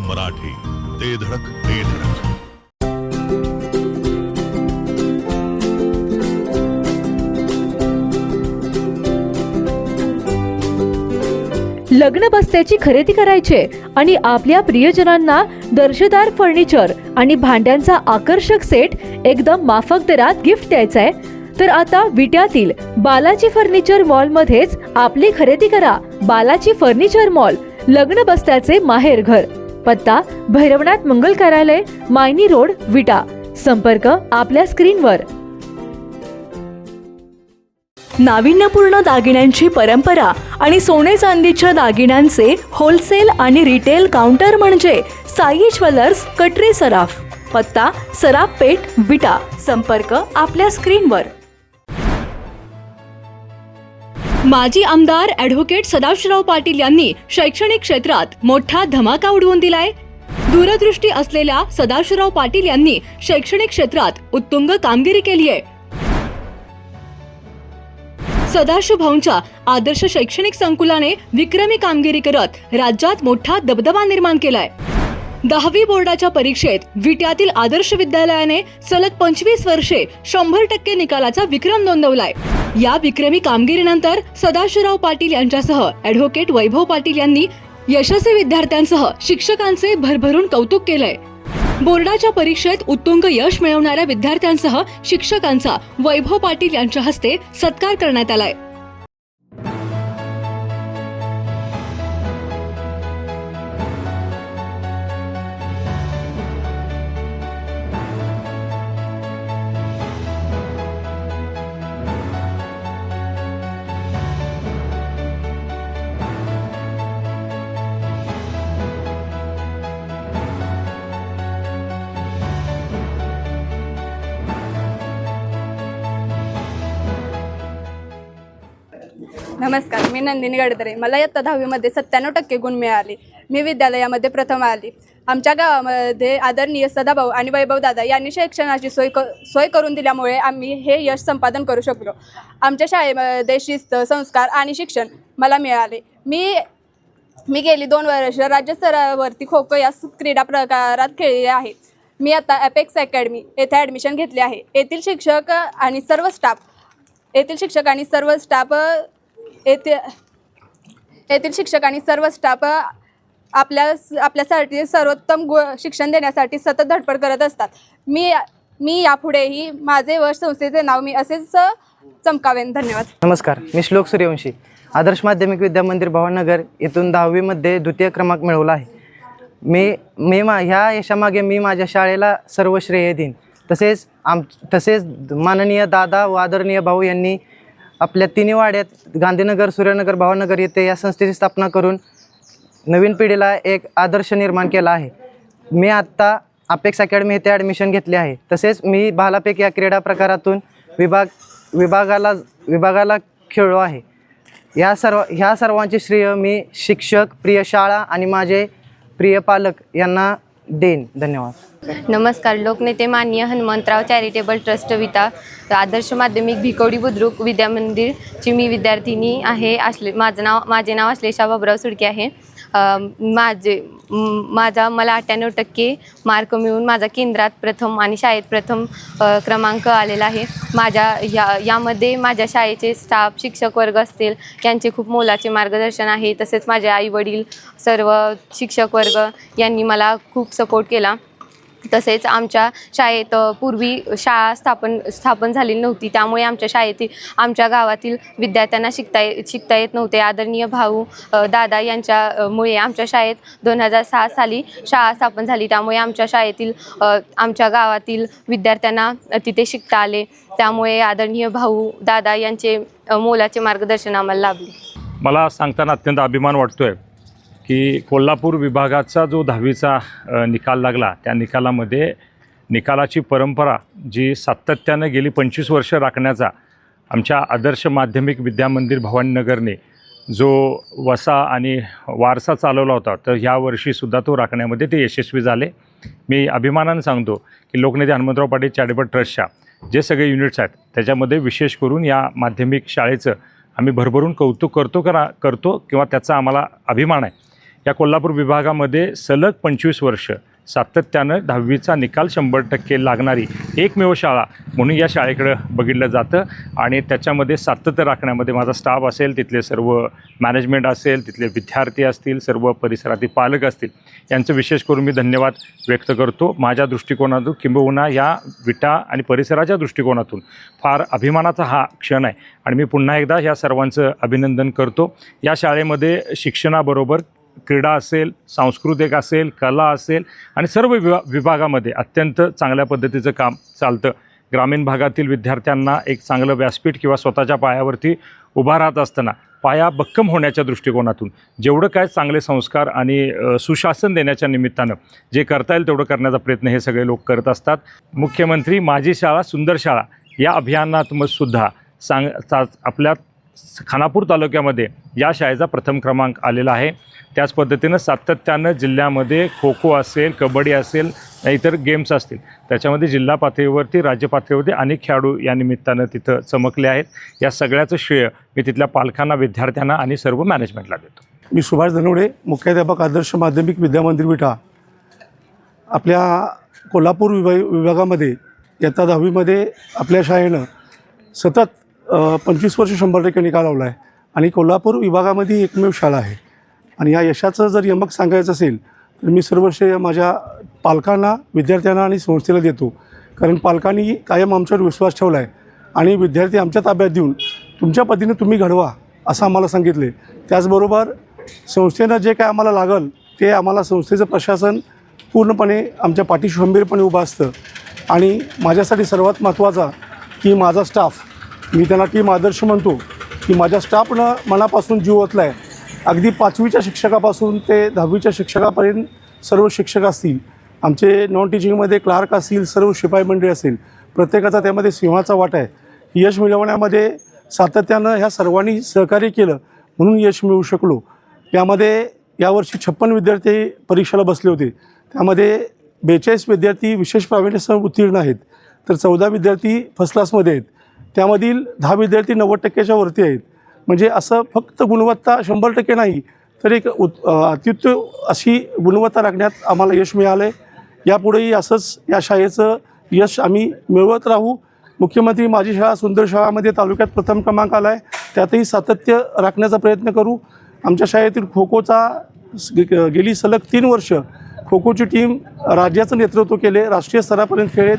मराठी, ते धडक ते धडक. लग्न बस्त्याची खरेदी करायचे आणि आपल्या प्रियजनांना दर्जेदार फर्निचर आणि भांड्यांचा आकर्षक सेट एकदम माफक दरात गिफ्ट द्यायचा आहे, तर आता विट्यातील बालाजी फर्निचर मॉल मध्येच आपली खरेदी करा. बालाजी फर्निचर मॉल, लग्न बस्त्याचे माहेरघर. पत्ता भैरवनाथ मंगल कार्यालय, मायनी रोड, विटा. संपर्क आपल्या स्क्रीनवर. नाविन्यपूर्ण दागिन्यांची परंपरा आणि सोने चांदीच्या दागिन्यांचे होलसेल आणि रिटेल काउंटर म्हणजे साई ज्वेलर्स, कटरे सराफ. पत्ता सराफ पेठ, विटा. संपर्क आपल्या स्क्रीनवर. माजी आमदार ॲडव्होकेट सदाशिवराव पाटील यांनी शैक्षणिक क्षेत्रात मोठा धमाका उडवून दिलाय. दूरदृष्टी असलेल्या सदाशिवराव पाटील यांनी शैक्षणिक क्षेत्रात उत्तुंग कामगिरी केली आहे. सदाशिवभाऊंच्या आदर्श शैक्षणिक संकुलाने विक्रमी कामगिरी करत राज्यात मोठा दबदबा निर्माण केलाय. 10वी बोर्डाच्या परीक्षेत विट्यातील आदर्श विद्यालयाने सलग 25 वर्षे 100% निकालाचा विक्रम नोंदवलाय. या विक्रमी कामगिरीनंतर सदाशिवराव पाटील यांच्यासह ॲडव्होकेट वैभव पाटील यांनी यशस्वी विद्यार्थ्यांसह शिक्षकांचे भरभरून कौतुक केलंय. बोर्डाच्या परीक्षेत उत्तुंग यश मिळवणाऱ्या विद्यार्थ्यांसह शिक्षकांचा वैभव पाटील यांच्या हस्ते सत्कार करण्यात आलाय. नमस्कार, मी नंदिनी गडदरे. मला इयत्ता 10वीमध्ये 97% गुण मिळाले. मी विद्यालयामध्ये प्रथम आली. आमच्या गावामध्ये आदरणीय सदाभाऊ आणि वैभव दादा यांनी शिक्षणाची सोय करून दिल्यामुळे आम्ही हे यश संपादन करू शकलो. आमच्या शाळेमध्ये शिस्त, संस्कार आणि शिक्षण मला मिळाले. मी गेली 2 वर्ष राज्यस्तरावरती खो खो या क्रीडा प्रकारात खेळले आहे. मी आता अपेक्स अकॅडमी येथे ॲडमिशन घेतले आहे. येथील शिक्षक आणि सर्व स्टाफ आपल्यासाठी सर्वोत्तम शिक्षण देण्यासाठी सतत धडपड करत असतात. मी यापुढेही माझे व संस्थेचे नाव मी असेच चमकावेन. धन्यवाद. नमस्कार, मी श्लोक सूर्यवंशी, आदर्श माध्यमिक विद्यामंदिर भवाननगर येथून 10वीमध्ये द्वितीय क्रमांक मिळवला आहे. ह्या यशामागे मी माझ्या शाळेला सर्व श्रेय देईन. तसेच माननीय दादा व आदरणीय भाऊ यांनी आपल्या तिन्ही वाड्यात गांधीनगर, सूर्यनगर, भावनगर येथे या संस्थेची स्थापना करून नवीन पिढीला एक आदर्श निर्माण केला आहे. मी आत्ता अपेक्स अकॅडमी येथे ॲडमिशन घेतले आहे. तसेच मी भालाफेक या क्रीडा प्रकारातून विभागाला खेळलो आहे. ह्या सर्वांचे श्रेय मी शिक्षक, प्रिय शाळा आणि माझे प्रिय पालक यांना देईन. धन्यवाद. नमस्कार, लोकनेते माननीय हनुमंतराव चॅरिटेबल ट्रस्ट विटा, आदर्श माध्यमिक भिकवडी बुद्रुक विद्यामंदिरची मी विद्यार्थिनी आहे. माझे नाव अश्लेषा बाबुराव सुडके आहे. मला 98% मार्क मिळून माझा केंद्रात प्रथम आणि शाळेत प्रथम क्रमांक आलेला आहे. यामध्ये माझ्या शाळेचे स्टाफ, शिक्षक वर्ग असतील यांचे खूप मोलाचे मार्गदर्शन आहे. तसेच माझे आईवडील, सर्व शिक्षक वर्ग यांनी मला खूप सपोर्ट केला. तसेच आमच्या शाळेत पूर्वी शाळा स्थापन झालेली नव्हती, त्यामुळे आमच्या गावातील विद्यार्थ्यांना शिकता येत नव्हते. आदरणीय भाऊ दादा यांच्यामुळे आमच्या शाळेत 2006 साली शाळा स्थापन झाली. त्यामुळे आमच्या गावातील विद्यार्थ्यांना तिथे शिकता आले. त्यामुळे आदरणीय भाऊ दादा यांचे मोलाचे मार्गदर्शन आम्हाला लाभले. मला सांगताना अत्यंत अभिमान वाटतोय की कोल्हापूर विभागाचा जो 10वीचा निकाल लागला, त्या निकालाची परंपरा जी सातत्यानं गेली 25 वर्ष राखण्याचा आमच्या आदर्श माध्यमिक विद्यामंदिर भवानीनगरने जो वसा आणि वारसा चालवला होता, तर ह्या वर्षीसुद्धा तो राखण्यामध्ये ते यशस्वी झाले. मी अभिमानानं सांगतो की लोकनेते हनुमंतराव पाटील चॅरिटेबल ट्रस्टच्या जे सगळे युनिट्स आहेत त्याच्यामध्ये विशेष करून या माध्यमिक शाळेचं आम्ही भरभरून कौतुक करतो किंवा त्याचा आम्हाला अभिमान आहे. या कोल्हापूर विभागामध्ये सलग 25 वर्ष सातत्यानं 10वीचा निकाल 100% लागणारी एकमेव शाळा म्हणून या शाळेकडं बघितलं जातं आणि त्याच्यामध्ये सातत्य राखण्यामध्ये माझा स्टाफ असेल, तिथले सर्व मॅनेजमेंट असेल, तिथले विद्यार्थी असतील, सर्व परिसरातील पालक असतील, यांचं विशेष करून मी धन्यवाद व्यक्त करतो. माझ्या दृष्टिकोनातून किंबहुना या विटा आणि परिसराच्या दृष्टिकोनातून फार अभिमानाचा हा क्षण आहे आणि मी पुन्हा एकदा या सर्वांचं अभिनंदन करतो. या शाळेमध्ये शिक्षणाबरोबर क्रीडा असेल, सांस्कृतिक असेल, कला असेल आणि सर्व विभागामध्ये अत्यंत चांगल्या पद्धतीचं काम चालतं. ग्रामीण भागातील विद्यार्थ्यांना एक चांगलं व्यासपीठ किंवा स्वतःच्या पायावरती उभा राहत असताना पाया भक्कम होण्याच्या दृष्टिकोनातून जेवढं काय चांगले संस्कार आणि सुशासन देण्याच्या निमित्तानं जे करता येईल तेवढं करण्याचा प्रयत्न हे सगळे लोक करत असतात. मुख्यमंत्री माझी शाळा सुंदर शाळा या अभियानातसुद्धा आपल्या खानापूर तालुक्यामध्ये या शाळेचा प्रथम क्रमांक आलेला आहे. त्याच पद्धतीनं सातत्यानं जिल्ह्यामध्ये खो खो असेल, कबड्डी असेल, इतर गेम्स असतील, त्याच्यामध्ये जिल्हा पातळीवरती, राज्य पातळीवरती अनेक खेळाडू या निमित्तानं तिथं चमकले आहेत. या सगळ्याचं श्रेय मी तिथल्या पालकांना, विद्यार्थ्यांना आणि सर्व मॅनेजमेंटला देतो. मी सुभाष धनवडे, मुख्याध्यापक आदर्श माध्यमिक विद्यामंदिर विटा. आपल्या कोल्हापूर विभागामध्ये इयत्ता 10वीमध्ये आपल्या शाळेनं सतत 25 वर्ष 100% निकाल लावला आहे आणि कोल्हापूर विभागामध्ये एकमेव शाळा आहे. आणि या यशाचं जर यमक सांगायचं असेल तर मी सर्व श्रेय माझ्या पालकांना, विद्यार्थ्यांना आणि संस्थेला देतो. कारण पालकांनी कायम आमच्यावर विश्वास ठेवला आहे आणि विद्यार्थी आमच्या ताब्यात देऊन तुमच्या पद्धतीने तुम्ही घडवा असं आम्हाला सांगितले. त्याचबरोबर संस्थेनं जे काय आम्हाला लागल ते आम्हाला संस्थेचं प्रशासन पूर्णपणे आमच्या पाठीशी खंबीरपणे उभं असतं. आणि माझ्यासाठी सर्वात महत्त्वाचा की माझा स्टाफ, मी त्यांना टीम आदर्श म्हणतो, की माझ्या स्टाफनं मनापासून जीव ओतला आहे. अगदी 5वीच्या शिक्षकापासून ते 10वीच्या शिक्षकापर्यंत सर्व शिक्षक असतील, आमचे नॉन टीचिंगमध्ये क्लार्क असतील, सर्व शिपाई मंडळी असेल, प्रत्येकाचा त्यामध्ये सिंहाचा वाटा आहे. यश मिळवण्यामध्ये सातत्यानं ह्या सर्वांनी सहकार्य केलं म्हणून यश मिळवू शकलो. यामध्ये यावर्षी 56 विद्यार्थी परीक्षेला बसले होते. त्यामध्ये 42 विद्यार्थी विशेष प्रावीण्यासह उत्तीर्ण आहेत, तर 14 विद्यार्थी फर्स्ट क्लासमध्ये आहेत. त्यामधील 10 विद्यार्थी 90%च्या वरती आहेत. म्हणजे असं फक्त गुणवत्ता 100% नाही, तर एक अत्युत्तम अशी गुणवत्ता राखण्यात आम्हाला यश मिळालं आहे. यापुढेही असंच या शाळेचं यश आम्ही मिळवत राहू. मुख्यमंत्री माझी शाळा सुंदर शाळामध्ये तालुक्यात प्रथम क्रमांक आला आहे, त्यातही सातत्य राखण्याचा प्रयत्न करू. आमच्या शाळेतील खो खोचा गेली सलग 3 वर्ष खो खोची टीम राज्याचं नेतृत्व केले, राष्ट्रीय स्तरापर्यंत खेळलेत.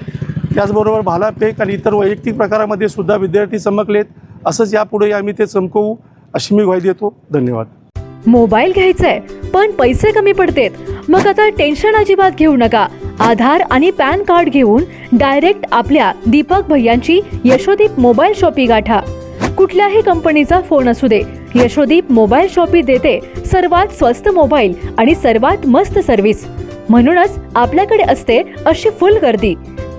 त्याचबरोबर भालाफेक आणि इतर वैयक्तिक प्रकारामध्ये सुद्धा विद्यार्थी चमकलेत. असंच यापुढे आम्ही ते चमकवू अशी मी ग्वाही देतो. धन्यवाद. मोबाईल घ्यायचाय पण पैसे कमी पडतेत, मग आता टेन्शन अजिबात घेऊ नका. आधार आणि पॅन कार्ड घेऊन डायरेक्ट आपल्या दीपक भैयांची यशोदीप मोबाईल शॉपी गाठा. कुठल्याही कंपनीचा फोन असू दे, यशोदीप मोबाईल शॉपी देते सर्वात स्वस्त मोबाईल आणि सर्वात मस्त सर्व्हिस. म्हणूनच आपल्याकडे असते अशी फुल गर्दी.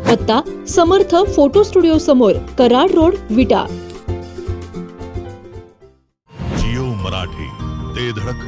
पत्ता समर्थ फोटो स्टुडिओ समोर, कराड रोड, विटा. जिओ मराठी, ते धडक